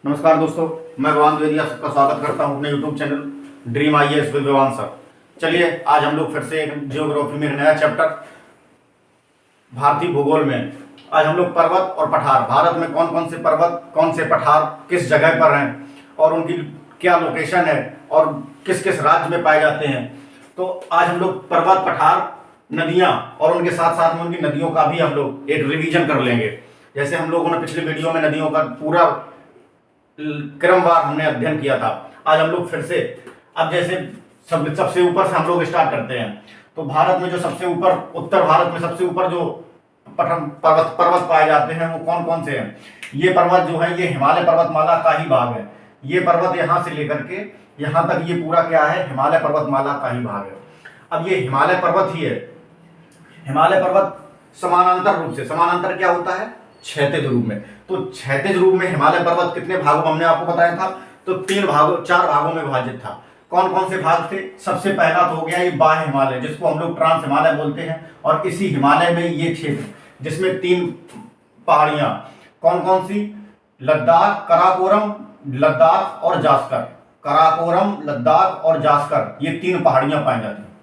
नमस्कार दोस्तों, मैं विवान द्विवेदी आप सबका स्वागत करता हूं अपने YouTube channel Dream IAS with Vivaan sir. चलिए आज हम लोग फिर से जियोग्राफी में एक नया चैप्टर भारतीय भूगोल में आज हम लोग पर्वत और पठार, भारत में कौन कौन से पर्वत, कौन से पठार किस जगह पर हैं और उनकी क्या लोकेशन है और किस किस राज्य में पाए जाते हैं। तो आज हम लोग पर्वत, पठार, नदियाँ और उनके साथ साथ में उनकी नदियों का भी हम लोग एक रिवीजन कर लेंगे। जैसे हम लोगों ने पिछले वीडियो में नदियों का पूरा क्रमवार हमने अध्ययन किया था, आज हम लोग फिर से अब जैसे सबसे ऊपर से हम लोग स्टार्ट करते हैं। तो भारत में जो सबसे ऊपर, उत्तर भारत में सबसे ऊपर जो पर्वत पाए जाते हैं वो कौन कौन से हैं। ये पर्वत जो है ये हिमालय पर्वतमाला का ही भाग है। ये पर्वत यहाँ से लेकर के यहाँ तक ये पूरा क्या है, हिमालय पर्वतमाला का ही भाग है। अब ये हिमालय पर्वत ही है। हिमालय पर्वत समानांतर रूप से, समानांतर क्या होता है, क्षैतिज रूप में। तो क्षैतिज रूप में हिमालय पर्वत कितने भागों में हमने आपको बताया था, तो चार भागों में विभाजित था। कौन कौन से भाग थे? सबसे पहला तो हो गया ये बाह्य हिमालय, जिसको हम लोग ट्रांस हिमालय बोलते हैं। और इसी हिमालय में ये क्षेत्र जिसमें 3 पहाड़ियां, कौन कौन सी, लद्दाख, काराकोरम, लद्दाख और जास्कर। काराकोरम, लद्दाख और जास्कर, ये 3 पहाड़ियां पाई जाती हैं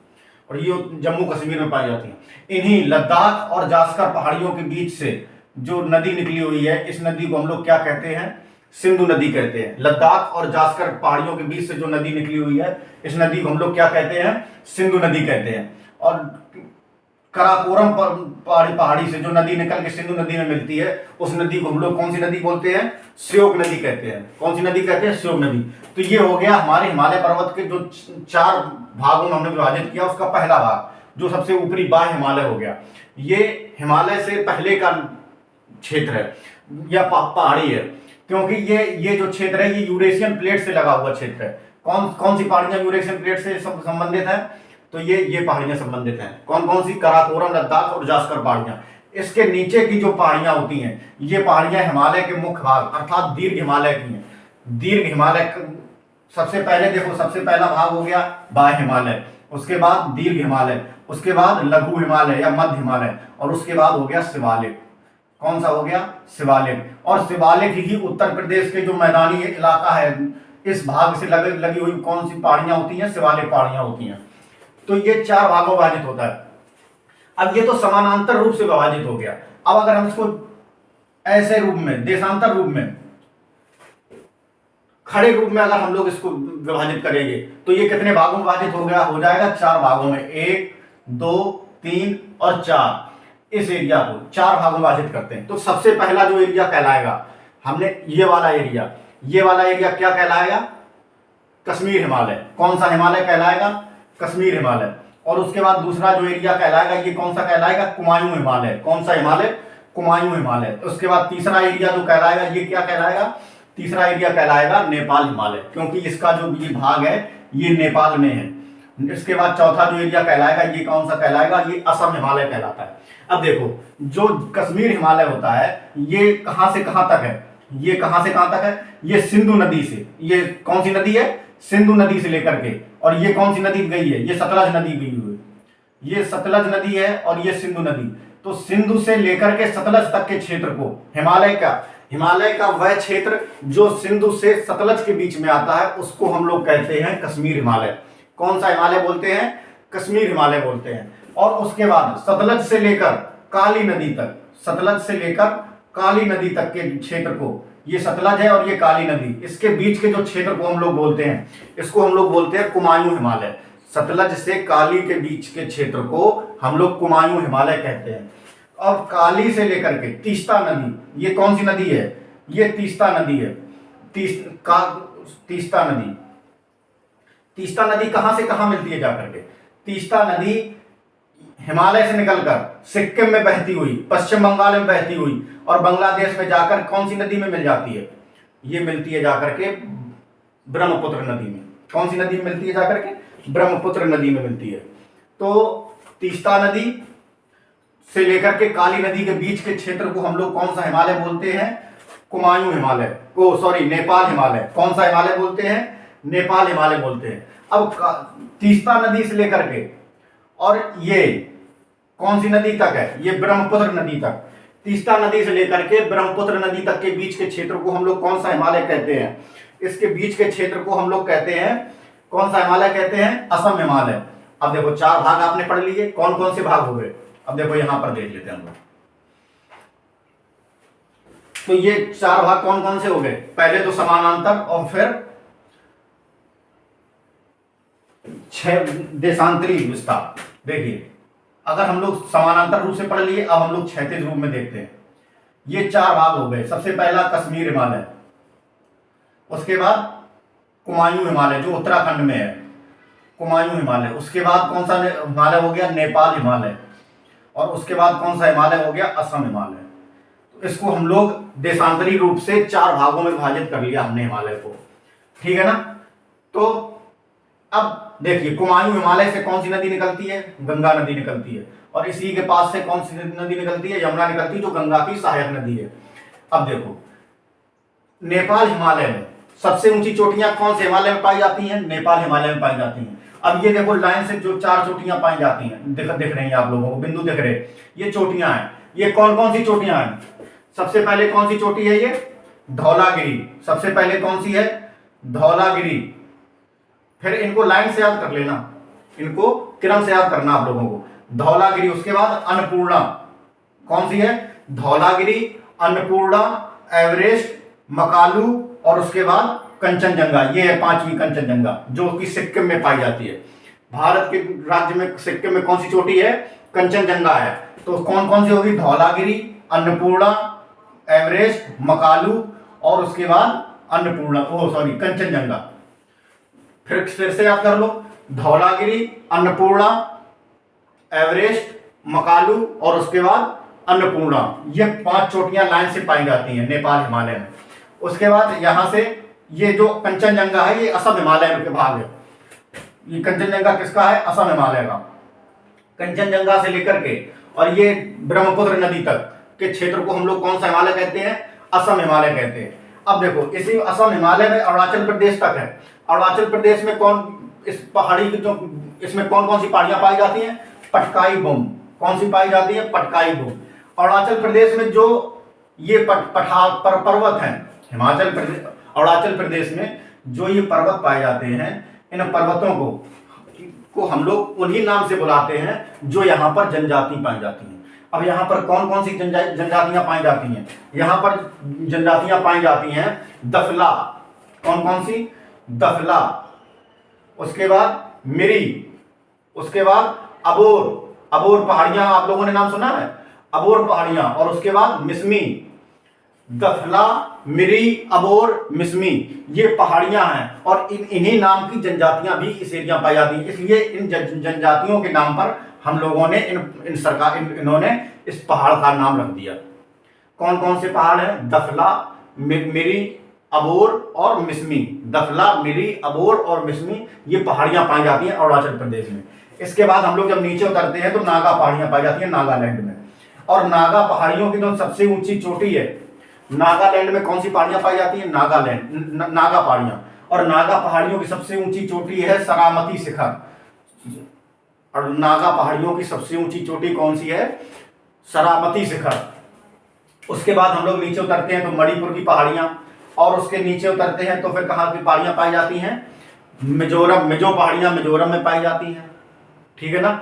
और ये जम्मू कश्मीर में पाई जाती हैं। इन्हीं लद्दाख और जास्कर पहाड़ियों के बीच से जो नदी निकली हुई है, इस नदी को हम लोग क्या कहते हैं, सिंधु नदी कहते हैं। लद्दाख और जास्कर पहाड़ियों के बीच से जो नदी निकली हुई है, इस नदी को हम लोग क्या कहते हैं, सिंधु नदी कहते हैं। और काराकोरम पहाड़ी से जो नदी निकल के सिंधु नदी में मिलती है, उस नदी को हम लोग कौन सी नदी बोलते हैं, श्योक नदी कहते हैं। कौन सी नदी कहते हैं, श्योक नदी। तो ये हो गया हमारे हिमालय पर्वत के जो 4 भागों में हमने विभाजित किया, उसका पहला भाग जो सबसे ऊपरी बाह्य हिमालय हो गया। ये हिमालय से पहले का क्षेत्र है या पहाड़ी है, क्योंकि ये जो क्षेत्र है ये यूरेशियन प्लेट से लगा हुआ क्षेत्र है। कौन कौन सी पहाड़ियां यूरेशियन प्लेट से संबंधित है, तो ये पहाड़ियां संबंधित हैं। कौन कौन सी, काराकोरम, लद्दाख और जास्कर पहाड़ियां। इसके नीचे की जो पहाड़ियां होती हैं, ये पहाड़ियां हिमालय के मुख्य भाग अर्थात दीर्घ हिमालय की हैं। दीर्घ हिमालय सबसे पहले देखो, सबसे पहला भाग हो गया बाह्य हिमालय, उसके बाद दीर्घ हिमालय, उसके बाद लघु हिमालय या मध्य हिमालय, और उसके बाद हो गया शिवालिक। कौन सा हो गया, शिवालिक। और शिवालिक ही उत्तर प्रदेश के जो मैदानी इलाका है, इस भाग से लगी हुई कौन सी पहाड़ियां होती हैं, शिवालिक पहाड़ियां होती हैं। तो ये 4 भागों में विभाजित होता है। अब ये तो समानांतर रूप से विभाजित हो गया। अब अगर हम इसको ऐसे रूप में, देशांतर रूप में, खड़े रूप में अगर हम लोग इसको विभाजित करेंगे, तो ये कितने भागों में विभाजित हो जाएगा, 4 भागों में। 1, 2, 3 और 4। इस एरिया को 4 भागों में विभाजित करते हैं। तो सबसे पहला जो एरिया कहलाएगा, हमने ये वाला एरिया क्या कहलाएगा, कश्मीर हिमालय। कौन सा हिमालय कहलाएगा, कश्मीर हिमालय। और उसके बाद दूसरा जो एरिया कहलाएगा, ये कौन सा कहलाएगा, कुमायूं हिमालय। कौन सा हिमालय, कुमायूं हिमालय। उसके बाद तीसरा एरिया जो कहलाएगा, ये क्या कहलाएगा, तीसरा एरिया कहलाएगा नेपाल हिमालय, क्योंकि इसका जो ये भाग है ये नेपाल में है। इसके बाद चौथा जो एरिया कहलाएगा, ये कौन सा कहलाएगा, ये असम हिमालय कहलाता है। अब देखो, जो कश्मीर हिमालय होता है ये कहां से कहां तक है, ये कहां से कहां तक है, ये सिंधु नदी से, ये कौन सी नदी है, सिंधु नदी से लेकर के, और ये कौन सी नदी गई है, ये सतलज नदी गई हुई है। ये सतलज नदी है और ये सिंधु नदी। तो सिंधु से लेकर के सतलज तक के क्षेत्र को हिमालय का वह क्षेत्र जो सिंधु से सतलज के बीच में आता है, उसको हम लोग कहते हैं कश्मीर हिमालय। कौन सा हिमालय बोलते हैं, कश्मीर हिमालय बोलते हैं। और उसके बाद सतलज से लेकर काली नदी तक, सतलज से लेकर काली नदी तक के क्षेत्र को, ये सतलज है और ये काली नदी, इसके बीच के जो क्षेत्र को हम लोग बोलते हैं, इसको हम लोग बोलते हैं कुमायूं हिमालय। सतलज से काली के बीच के क्षेत्र को हम लोग कुमायूं हिमालय कहते हैं। अब काली से लेकर के तीस्ता नदी, ये कौन सी नदी है, ये तीस्ता नदी है। तीस्ता नदी कहां से कहां मिलती है जाकर के, तीस्ता नदी हिमालय से निकलकर सिक्किम में बहती हुई, पश्चिम बंगाल में बहती हुई और बांग्लादेश में जाकर कौन सी नदी में मिल जाती है, ये मिलती है जाकर के ब्रह्मपुत्र नदी में। कौन सी नदी में मिलती है जाकर के, ब्रह्मपुत्र नदी में मिलती है। तो तीस्ता नदी से लेकर के काली नदी के बीच के क्षेत्र को हम लोग कौन सा हिमालय बोलते हैं, कुमायूं हिमालय, नेपाल हिमालय। कौन सा हिमालय बोलते हैं, नेपाल हिमालय बोलते हैं। अब तीस्ता नदी से लेकर के और ये कौन सी नदी तक है, ये ब्रह्मपुत्र नदी तक, तीस्ता नदी से लेकर के ब्रह्मपुत्र नदी तक के बीच के क्षेत्र को हम लोग कौन सा हिमालय कहते हैं? इसके बीच के क्षेत्र को हम लोग कहते हैं, कौन सा हिमालय कहते हैं? असम हिमालय। अब देखो 4 भाग आपने पढ़ लिए, कौन कौन से भाग हो गए? अब देखो यहां पर देख लेते हैं हम लोग। तो ये 4 भाग कौन कौन से हो गए? पहले तो समानांतर और फिर 6 देशांतरी विस्तार। देखिए अगर हम लोग समानांतर रूप से पढ़ लिए, अब हम लोग क्षैतिज रूप में देखते हैं। ये 4 भाग हो गए। सबसे पहला कश्मीर हिमालय, उसके बाद कुमायूं हिमालय जो उत्तराखंड में है, कुमायूं हिमालय। उसके बाद कौन सा हिमालय हो गया? नेपाल हिमालय। और उसके बाद कौन सा हिमालय हो गया? असम हिमालय। तो इसको हम लोग देशांतरी रूप से 4 भागों में विभाजित कर लिया हमने हिमालय को, ठीक है ना। तो अब देखिए कुमायूं हिमालय से कौन सी नदी निकलती है? गंगा नदी निकलती है। और इसी के पास से कौन सी नदी निकलती है? यमुना निकलती है, जो गंगा की सहायक नदी है। अब देखो नेपाल हिमालय में सबसे ऊंची चोटियां कौन से हिमालय में पाई जाती हैं? नेपाल हिमालय में पाई जाती हैं। अब ये देखो लाइन से जो 4 चोटियां पाई जाती हैं, दिख रही हैं आप लोगों को, बिंदु दिख रहे, ये चोटियां हैं। ये कौन कौन सी चोटियां हैं? सबसे पहले कौन सी चोटी है? ये धौलागिरी। सबसे पहले कौन सी है? धौलागिरी। फिर इनको लाइन से याद कर लेना, इनको क्रम से याद करना आप लोगों को। धौलागिरी, उसके बाद अन्नपूर्णा। कौन सी है? धौलागिरी, अन्नपूर्णा, एवरेस्ट, मकालू और उसके बाद कंचनजंगा। ये है 5वीं कंचनजंगा, जो कि सिक्किम में पाई जाती है। भारत के राज्य में सिक्किम में कौन सी चोटी है? कंचनजंगा है। तो कौन कौन सी होगी? धौलागिरी, अन्नपूर्णा, एवरेस्ट, मकालू और उसके बाद कंचनजंगा। फिर से याद कर लो, धौलागिरी, अन्नपूर्णा, एवरेस्ट, मकालू और उसके बाद अन्नपूर्णा। ये 5 चोटियां लाइन से पाई जाती हैं नेपाल हिमालय में। उसके बाद यहां से ये जो कंचनजंगा है, ये असम हिमालय के भाग है। ये कंचनजंगा किसका है? असम हिमालय का। कंचनजंगा से लेकर के और ये ब्रह्मपुत्र नदी तक के क्षेत्र को हम लोग कौन सा हिमालय कहते हैं? असम हिमालय कहते हैं। अब देखो इसी असम हिमालय में अरुणाचल प्रदेश तक है। अरुणाचल प्रदेश में इस पहाड़ी की जो इसमें कौन कौन सी पहाड़ियां पाई जाती हैं? पटकाई बुम। कौन सी पाई जाती है? पटकाई बुम। अरुणाचल प्रदेश में जो ये पर्वत हैं, अरुणाचल प्रदेश में जो ये पर्वत पाए जाते हैं, इन पर्वतों को हम लोग उन्हीं नाम से बुलाते हैं जो यहाँ पर जनजाति पाई जाती हैं। अब यहाँ पर कौन कौन सी जनजातियां पाई जाती हैं? यहाँ पर जनजातियां पाई जाती हैं दफला। कौन कौन सी? दफला। उसके बाद मिरी, उसके बाद अबोर पहाड़ियां आप लोगों ने नाम सुना है? अबोर पहाड़ियां। और उसके बाद मिसमी। दफला, मिरी, अबोर, मिसमी, ये पहाड़ियां हैं और इन्हीं नाम की जनजातियां भी इस एरिया पाई जाती हैं। इसलिए इन जनजातियों के नाम पर हम लोगों ने इन्होंने इस पहाड़ का नाम रख दिया। कौन कौन से पहाड़ हैं? दफला, मिरी, अबोर और मिसमी। दफला, मिरी, अबोर और मिसमी, ये पहाड़ियां पाई जाती हैं अरुणाचल प्रदेश में। इसके बाद हम लोग जब नीचे उतरते हैं तो नागा पहाड़ियां पाई जाती हैं नागालैंड में। और नागा पहाड़ियों की जो सबसे ऊंची चोटी है, नागालैंड में कौन सी पहाड़ियां पाई जाती हैं? नागा पहाड़ियां। और नागा पहाड़ियों की सबसे ऊंची चोटी है सरामती शिखर। और नागा पहाड़ियों की सबसे ऊंची चोटी कौन सी है? सरामती शिखर। उसके बाद हम लोग नीचे उतरते हैं तो मणिपुर की पहाड़ियां, और उसके नीचे उतरते हैं तो फिर कहाँ की पहाड़ियां पाई जाती हैं? मिजो पहाड़ियां मिजोरम में पाई जाती हैं, ठीक है ना।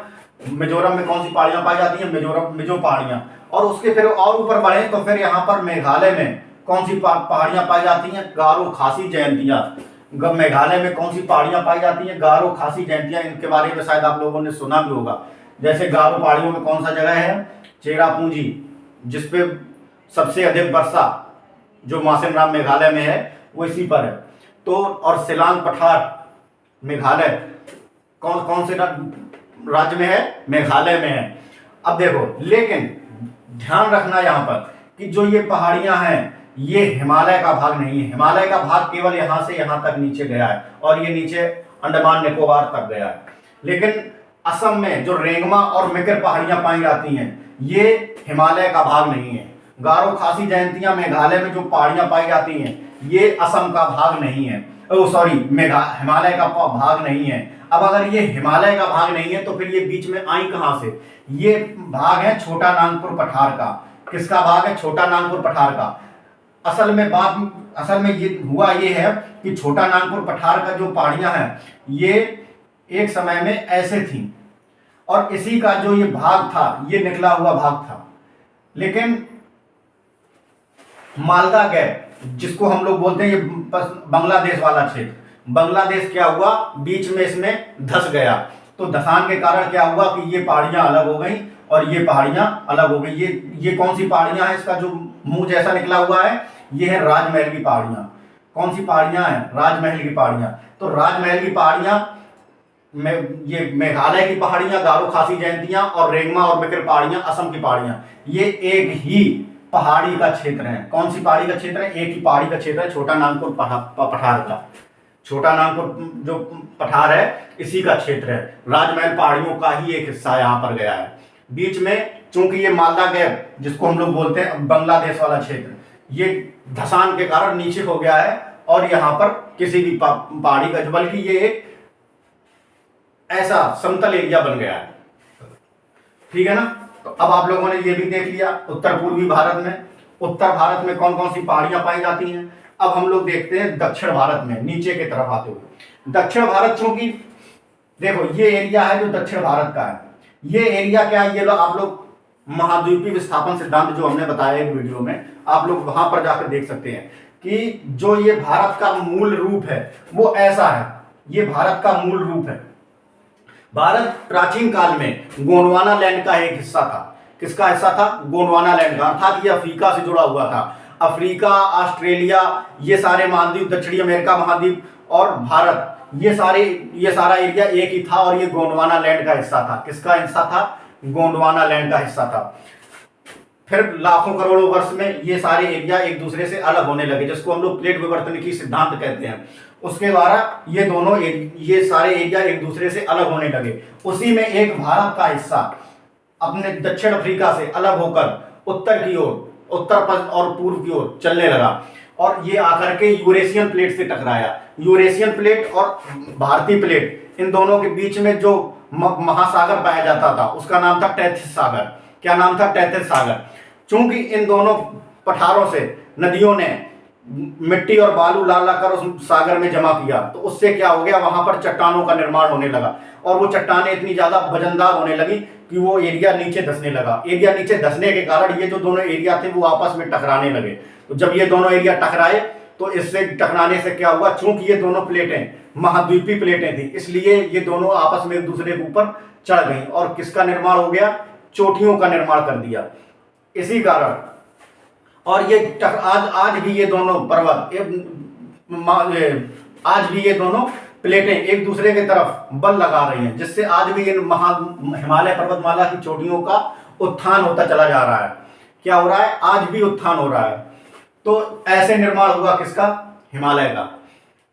मिजोरम में कौन सी पहाड़ियां पाई जाती हैं? मिजो पहाड़ियां। और उसके फिर और ऊपर बढ़े तो फिर यहाँ पर मेघालय में कौन सी पहाड़ियां पाई जाती हैं? गारो खासी जयंतियां। मेघालय में कौन सी पहाड़ियां पाई जाती हैं? गारो खासी जयंतियां। इनके बारे में शायद आप लोगों ने सुना भी होगा। जैसे गारो पहाड़ियों में कौन सा जगह है? चेरापूंजी, जिसपे सबसे अधिक वर्षा जो मासेमराम मेघालय में है वो इसी पर है। तो और शिलांग पठार मेघालय कौन से राज्य में है? मेघालय में है। अब देखो, लेकिन ध्यान रखना यहाँ पर कि जो ये पहाड़ियां हैं ये हिमालय का भाग नहीं है। हिमालय का भाग केवल यहाँ से यहाँ तक नीचे गया है और ये नीचे अंडमान निकोबार तक गया है। लेकिन असम में जो रेंगमा और मिकिर पहाड़ियां पाई जाती हैं ये हिमालय का भाग नहीं है। गारो खासी जयंतियां मेघालय में जो पहाड़ियां पाई जाती हैं ये असम का भाग नहीं है, हिमालय का भाग नहीं है। अब अगर ये हिमालय का भाग नहीं है तो फिर ये बीच में आई कहां से? ये भाग है छोटा नागपुर पठार का। किसका भाग है? छोटा नागपुर पठार का। असल में ये हुआ ये है कि छोटा नागपुर पठार का जो पहाड़ियां हैं ये एक समय में ऐसे थी और इसी का जो ये भाग था ये निकला हुआ भाग था। लेकिन मालदा गैप, जिसको हम लोग बोलते हैं ये बांग्लादेश वाला क्षेत्र, बांग्लादेश क्या हुआ, बीच में इसमें धंस गया। तो धसान के कारण क्या हुआ कि ये पहाड़ियां अलग हो गई और ये पहाड़ियां अलग हो गई। ये कौन सी पहाड़ियां हैं? इसका जो मुंह जैसा निकला हुआ है ये है राजमहल की पहाड़ियां। कौन सी पहाड़ियां हैं? राजमहल की पहाड़ियां। तो राजमहल की पहाड़ियां में ये मेघालय की पहाड़ियां, गारो खासी जयंतियां और रेंगमा और बिकर पहाड़ियां असम की पहाड़ियां, ये एक ही पहाड़ी का क्षेत्र है। कौन सी पहाड़ी का क्षेत्र है? एक ही पहाड़ी का क्षेत्र है, छोटा नागपुर पठार का। छोटा नागपुर जो पठार है इसी का क्षेत्र है, राजमहल पहाड़ियों का ही एक हिस्सा यहाँ पर गया है। बीच में चूंकि ये मालदा गैप जिसको हम लोग बोलते हैं बांग्लादेश वाला क्षेत्र, ये धसान के कारण नीचे हो गया है और यहाँ पर किसी भी पहाड़ी का, बल्कि ये एक ऐसा समतल एरिया बन गया है। ठीक है ना? तो अब आप लोगों ने ये भी देख लिया उत्तर पूर्वी भारत में, उत्तर भारत में कौन कौन सी पहाड़ियां पाई जाती हैं। अब हम लोग देखते हैं दक्षिण भारत में, नीचे की तरफ आते हुए। दक्षिण भारत, चूंकि देखो ये एरिया है जो दक्षिण भारत का है, ये एरिया क्या है, ये आप लोग महाद्वीपीय विस्थापन सिद्धांत जो हमने बताया एक वीडियो में, आप लोग वहां पर जाकर देख सकते हैं कि जो ये भारत का मूल रूप है वो ऐसा है। ये भारत का मूल रूप है। भारत प्राचीन काल में गोंडवाना लैंड का एक हिस्सा था। किसका हिस्सा था? गोंडवाना लैंड का, अर्थात ये अफ्रीका से जुड़ा हुआ था। अफ्रीका, ऑस्ट्रेलिया, ये सारे महाद्वीप, दक्षिणी अमेरिका महाद्वीप और भारत, ये सारा एरिया एक ही था और ये गोंडवाना लैंड का हिस्सा था। किसका हिस्सा था? गोंडवाना लैंड का हिस्सा था। फिर लाखों करोड़ों वर्ष में ये सारे एरिया एक दूसरे से अलग होने लगे, जिसको हम लोग प्लेट विवर्तनिकी सिद्धांत कहते हैं। उसके द्वारा ये सारे एरिया एक दूसरे से अलग होने लगे। उसी में एक भारत का हिस्सा अपने दक्षिण अफ्रीका से अलग होकर उत्तर की ओर, उत्तर और पूर्व की ओर चलने लगा और ये आकर के यूरेशियन प्लेट से टकराया। यूरेशियन प्लेट और भारतीय प्लेट, इन दोनों के बीच में जो महासागर पाया जाता था उसका नाम था टैथिस सागर। क्या नाम था? टैथिस सागर। चूंकि इन दोनों पठारों से नदियों ने मिट्टी और बालू ला कर उस सागर में जमा किया, तो उससे क्या हो गया, वहां पर चट्टानों का निर्माण होने लगा और वो चट्टानें इतनी ज्यादा वजनदार होने लगी कि वो एरिया नीचे धंसने लगा। एरिया नीचे धंसने के कारण ये जो दोनों एरिया थे वो आपस में टकराने लगे। तो जब ये दोनों एरिया टकराए तो इससे टकराने से क्या हुआ, चूंकि ये दोनों प्लेटें महाद्वीपीय प्लेटें थी, इसलिए ये दोनों आपस में एक दूसरे के ऊपर चढ़ गई और किसका निर्माण हो गया? चोटियों का निर्माण कर दिया। इसी कारण और ये आज भी ये दोनों पर्वत, आज भी ये दोनों प्लेटें एक दूसरे की तरफ बल लगा रही हैं, जिससे आज भी इन हिमालय पर्वतमाला की चोटियों का उत्थान होता चला जा रहा है। क्या हो रहा है? आज भी उत्थान हो रहा है। तो ऐसे निर्माण हुआ किसका? हिमालय का।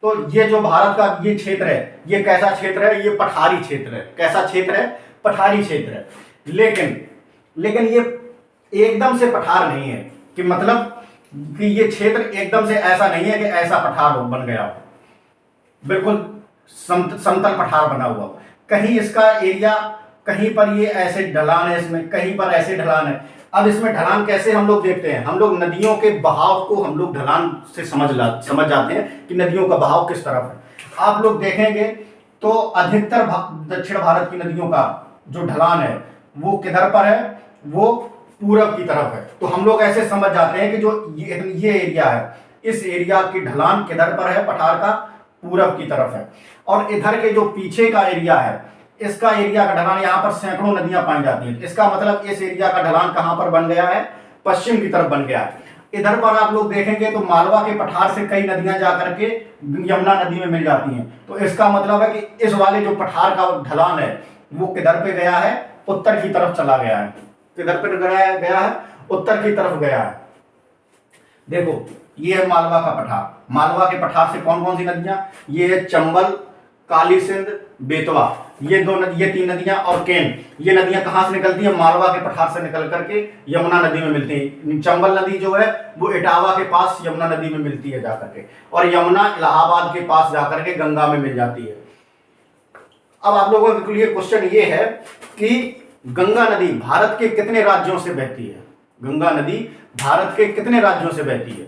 तो ये जो भारत का ये क्षेत्र है, ये कैसा क्षेत्र है? ये पठारी क्षेत्र है। कैसा क्षेत्र है? पठारी क्षेत्र है। लेकिन ये एकदम से पठार नहीं है, कि मतलब कि ये क्षेत्र एकदम से ऐसा नहीं है कि ऐसा पठार बन गया हो, बिल्कुल समतल पठार बना हुआ। कहीं इसका एरिया, कहीं पर ये ऐसे ढलान है, इसमें कहीं पर ऐसे ढलान है। अब इसमें ढलान कैसे हम लोग देखते हैं? हम लोग नदियों के बहाव को हम लोग ढलान से समझ जाते हैं कि नदियों का बहाव किस तरफ है। आप लोग देखेंगे तो अधिकतर दक्षिण भारत की नदियों का जो ढलान है वो किधर पर है? वो पूरब की तरफ है। तो हम लोग ऐसे समझ जाते हैं कि जो ये एरिया है, इस एरिया की ढलान किधर पर है? पठार का पूरब की तरफ है। और इधर के जो पीछे का एरिया है, इसका एरिया का ढलान, यहाँ पर सैकड़ों नदियां पाई जाती हैं। इसका मतलब इस एरिया का ढलान कहां पर बन गया है? पश्चिम की तरफ बन गया है। इधर पर आप लोग देखेंगे तो मालवा के पठार से कई नदियां जाकर के यमुना नदी में मिल जाती हैं। तो इसका मतलब है कि इस वाले जो पठार का ढलान है वो किधर पे गया है? उत्तर की तरफ चला गया है। किधर पे गया है? उत्तर की तरफ गया है। देखो ये है मालवा का पठार। मालवा के पठार से कौन कौन सी नदियां? ये है चंबल, काली सिंध, बेतवा, ये तीन नदियां और केन। ये नदियां कहां से निकलती हैं? मालवा के पठार से निकल करके यमुना नदी में मिलती है। चंबल नदी जो है वो इटावा के पास यमुना नदी में मिलती है जाकर के, और यमुना इलाहाबाद के पास जाकर के गंगा में मिल जाती है। अब आप लोगों के लिए क्वेश्चन ये है कि गंगा नदी भारत के कितने राज्यों से बहती है? गंगा नदी भारत के कितने राज्यों से बहती है?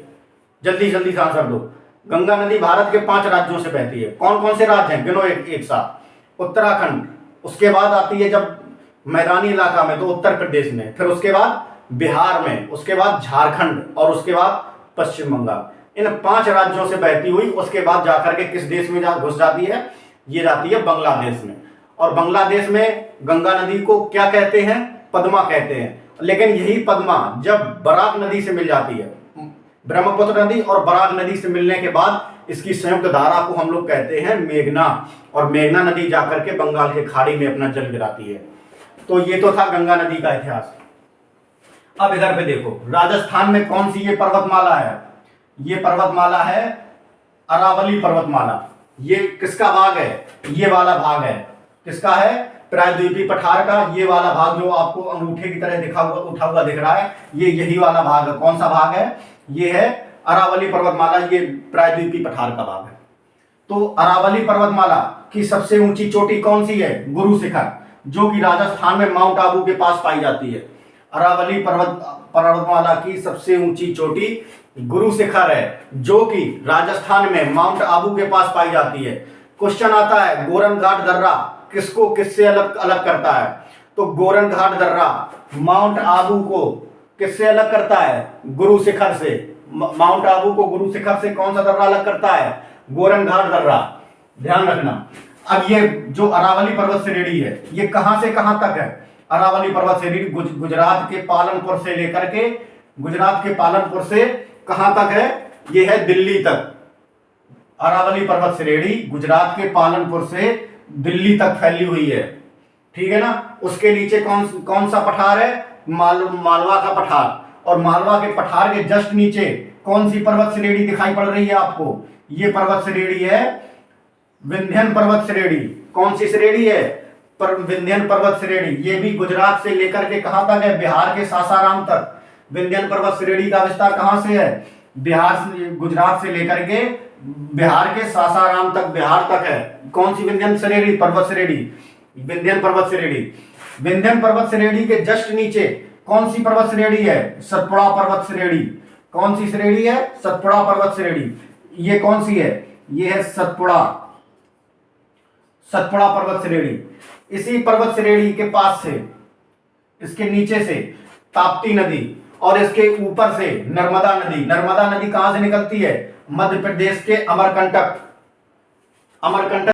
जल्दी जल्दी से आंसर दो। गंगा नदी भारत के 5 राज्यों से बहती है। कौन कौन से राज्य हैं? गिनो एक साथ। उत्तराखंड, उसके बाद आती है जब मैदानी इलाका में तो उत्तर प्रदेश में, फिर उसके बाद बिहार में, उसके बाद झारखंड और उसके बाद पश्चिम बंगाल। इन 5 राज्यों से बहती हुई उसके बाद जाकर के किस देश में घुस जाती है? ये जाती है बांग्लादेश में। और बांग्लादेश में गंगा नदी को क्या कहते हैं? पद्मा कहते हैं। लेकिन यही पद्मा जब बराक नदी से मिल जाती है, ब्रह्मपुत्र नदी और बराक नदी से मिलने के बाद इसकी संयुक्त धारा को हम लोग कहते हैं मेघना, और मेघना नदी जाकर के बंगाल के खाड़ी में अपना जल गिराती है। तो ये तो था गंगा नदी का इतिहास। अब इधर पे देखो, राजस्थान में कौन सी ये पर्वतमाला है? ये पर्वतमाला है अरावली पर्वतमाला। ये किसका भाग है? ये वाला भाग है। किसका है? प्रायद्वीपीय पठार का ये वाला भाग जो आपको अंगूठे की तरह उठा हुआ दिख रहा है, ये यही वाला भाग है। कौन सा भाग है? ये है अरावली पर्वतमाला, ये प्रायद्वीपीय पठार का भाग है। तो अरावली पर्वतमाला की सबसे ऊंची चोटी कौन सी है? गुरु शिखर, जो कि राजस्थान में माउंट आबू के पास पाई जाती है। अरावली पर्वतमाला की सबसे ऊंची चोटी गुरु शिखर है, जो कि राजस्थान में माउंट आबू के पास पाई जाती है। क्वेश्चन आता है गोरन घाट दर्रा किसको किससे अलग अलग करता है? तो गोरन घाट दर्रा माउंट आबू को किससे अलग करता है? गुरु शिखर से। माउंट आबू को गुरु शिखर से कौन सा दर्रा अलग करता है? गोरन घाट दर्रा। ध्यान रखना। अब ये जो अरावली पर्वत श्रेणी है, ये कहां से कहां तक है? अरावली पर्वत श्रेणी गुजरात के पालनपुर से लेकर के, गुजरात के पालनपुर से कहां तक है? ये है दिल्ली तक। अरावली पर्वत श्रेणी गुजरात के पालनपुर से दिल्ली तक फैली हुई है। ठीक है ना। उसके नीचे कौन सा पठार है? मालवा का पठार। और मालवा के पठार के जस्ट नीचे कौन सी पर्वत श्रेणी दिखाई पड़ रही है आपको? ये पर्वत श्रेणी है विंध्यन पर्वत श्रेणी। कौन सी श्रेणी है? विंध्यन पर्वत श्रेणी। ये भी गुजरात से लेकर के कहां तक है? बिहार के सासाराम तक। विंध्यन पर्वत श्रेणी का विस्तार कहां से है? बिहार से, गुजरात से लेकर के बिहार के सासाराम तक, बिहार तक है। कौन सी विंध्यन श्रेणी? पर्वत श्रेणी, विंध्यन पर्वत श्रेणी। विंध्यन पर्वत श्रेणी के जस्ट नीचे कौन सी पर्वत श्रेणी है? सतपुड़ा पर्वत श्रेणी। कौन सी श्रेणी है? सतपुड़ा पर्वत श्रेणी। ये कौन सी है? ये है सतपुड़ा, सतपुड़ा पर्वत श्रेणी। इसी पर्वत श्रेणी के पास से, इसके नीचे से ताप्ती नदी और इसके ऊपर से नर्मदा नदी। नर्मदा नदी कहां से निकलती है? मध्य प्रदेश के अमरकंटक